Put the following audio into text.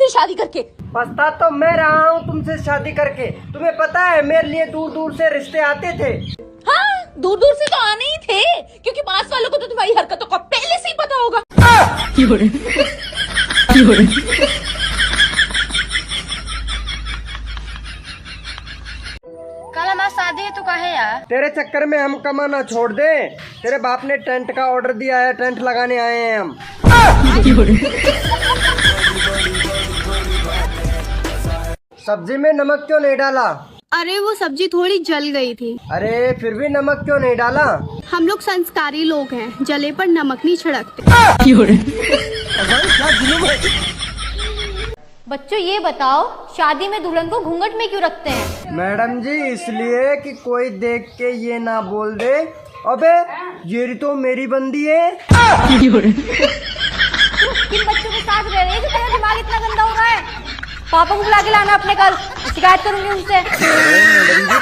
तुमसे शादी करके। पछता तो मैं रहा हूँ तुमसे शादी करके। तुम्हें पता है मेरे लिए दूर दूर से रिश्ते आते थे। हाँ, दूर दूर से तो आने ही थे, क्योंकि पास वालों को तो तुम्हारी हरकतों का पहले से ही पता होगा। कल हमारी शादी है तो काहे यार? तेरे चक्कर में हम कमाना छोड़ दे। तेरे बाप ने टेंट का ऑर्डर दिया है, टेंट लगाने आए हैं हम। सब्जी में नमक क्यों नहीं डाला? अरे वो सब्जी थोड़ी जल गई थी। अरे फिर भी नमक क्यों नहीं डाला? हम लोग संस्कारी लोग हैं, जले पर नमक नहीं छिड़कते। बच्चों ये बताओ, शादी में दुल्हन को घूंघट में क्यों रखते हैं? मैडम जी इसलिए कि कोई देख के ये ना बोल दे अबे ये तो मेरी बंदी है। किन बच्चों के साथ रह रहे हैं जो तेरा दिमाग इतना गंदा हो रहा है? पापा को बुला के लाना अपने, कल शिकायत करूंगी उनसे। मैडम जी